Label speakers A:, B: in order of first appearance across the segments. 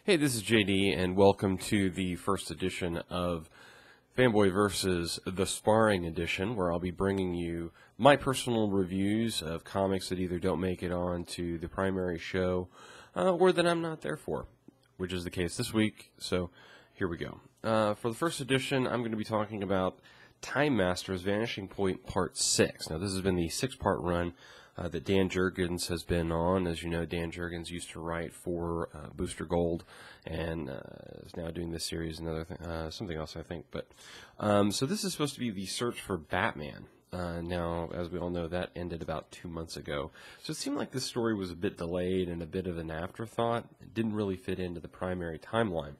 A: Hey, this is JD, and welcome to the first edition of Fanboy Versus, the Sparring Edition, where I'll be bringing you my personal reviews of comics that either don't make it on to the primary show or that I'm not there for, which is the case this week, so here we go. For the first edition, I'm going to be talking about Time Masters Vanishing Point Part 6. Now, this has been the six-part run that Dan Jurgens has been on. As you know, Dan Jurgens used to write for Booster Gold and is now doing this series and something else, I think. But so this is supposed to be the search for Batman. Now, as we all know, that ended about 2 months ago. So it seemed like this story was a bit delayed and a bit of an afterthought. It didn't really fit into the primary timeline.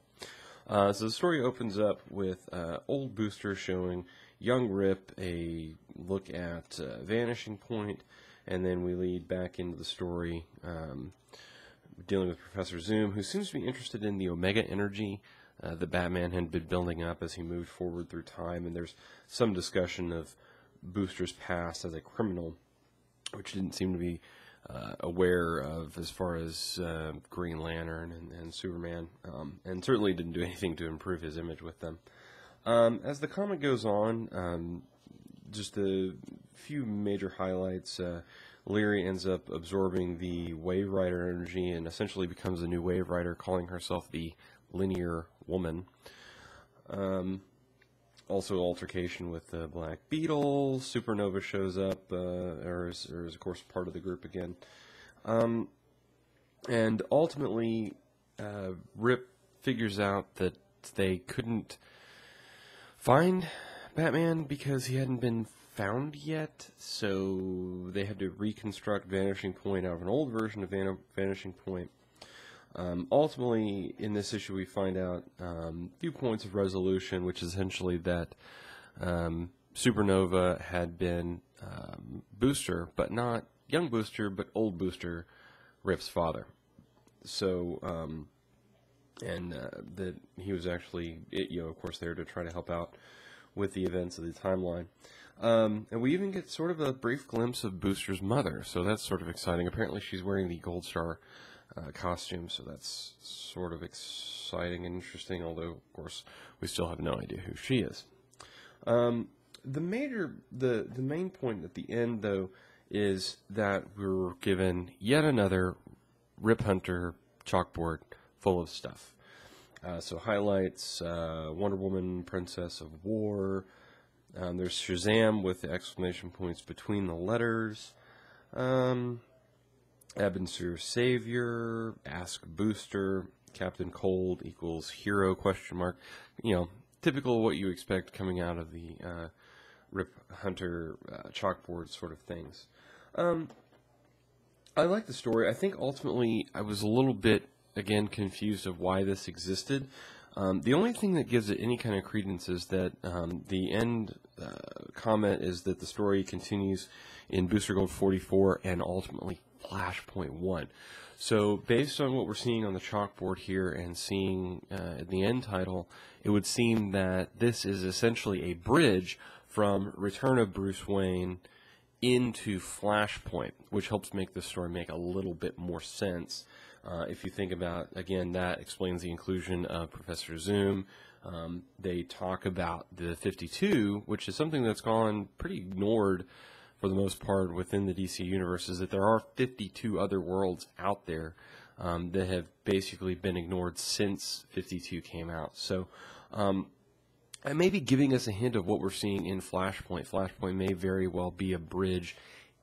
A: So the story opens up with old Booster showing young Rip a look at Vanishing Point, and then we lead back into the story dealing with Professor Zoom, who seems to be interested in the Omega energy that Batman had been building up as he moved forward through time, and there's some discussion of Booster's past as a criminal, which didn't seem to be aware of as far as Green Lantern and Superman, and certainly didn't do anything to improve his image with them. As the comic goes on, just a few major highlights. Leary ends up absorbing the Wave Rider energy and essentially becomes a new Wave Rider, calling herself the Linear Woman. Also, altercation with the Black Beetle. Supernova shows up, or is of course part of the group again. And ultimately, Rip figures out that they couldn't find Batman because he hadn't been found yet, so they had to reconstruct Vanishing Point out of an old version of Vanishing Point. Ultimately, in this issue, we find out a few points of resolution, which is essentially that Supernova had been Booster, but not young Booster, but old Booster, Rip's father. So, that he was actually, of course, there to try to help out with the events of the timeline. And we even get sort of a brief glimpse of Booster's mother, so that's sort of exciting. Apparently she's wearing the Gold Star costume, so that's sort of exciting and interesting, although, of course, we still have no idea who she is. The main point at the end, though, is that we're given yet another Rip Hunter chalkboard full of stuff. So highlights, Wonder Woman, Princess of War. There's Shazam with the exclamation points between the letters. Ebenezer Savior, Ask Booster, Captain Cold equals Hero ? Typical of what you expect coming out of the Rip Hunter chalkboard sort of things. I like the story. I think ultimately I was a little bit, again, confused of why this existed. The only thing that gives it any kind of credence is that the end comment is that the story continues in Booster Gold 44 and ultimately Flashpoint 1. So based on what we're seeing on the chalkboard here and seeing the end title, it would seem that this is essentially a bridge from Return of Bruce Wayne into Flashpoint, which helps make this story make a little bit more sense. If you think about, again, that explains the inclusion of Professor Zoom. They talk about the 52, which is something that's gone pretty ignored for the most part within the DC universe, is that there are 52 other worlds out there that have basically been ignored since 52 came out. So I may be giving us a hint of what we're seeing in Flashpoint. Flashpoint may very well be a bridge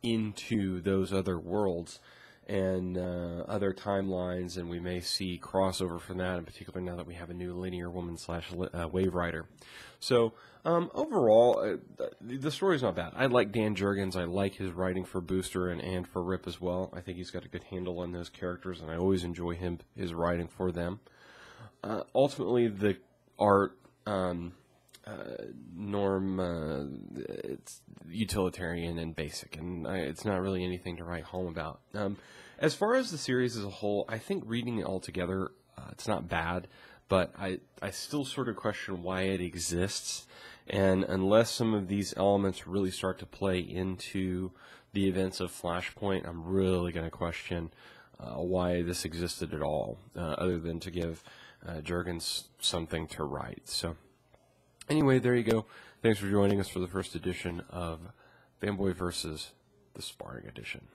A: into those other worlds and other timelines, and we may see crossover from that, in particular now that we have a new Linear Woman / Wave Rider. So overall, the story's not bad. I like Dan Jurgens. I like his writing for Booster and for Rip as well. I think he's got a good handle on those characters, and I always enjoy his writing for them. Ultimately, the art, it's utilitarian and basic, and it's not really anything to write home about. As far as the series as a whole, I think reading it all together, it's not bad, but I still sort of question why it exists, and unless some of these elements really start to play into the events of Flashpoint, I'm really going to question why this existed at all, other than to give Juergens something to write. So anyway, there you go. Thanks for joining us for the first edition of Fanboy Versus, the Sparring Edition.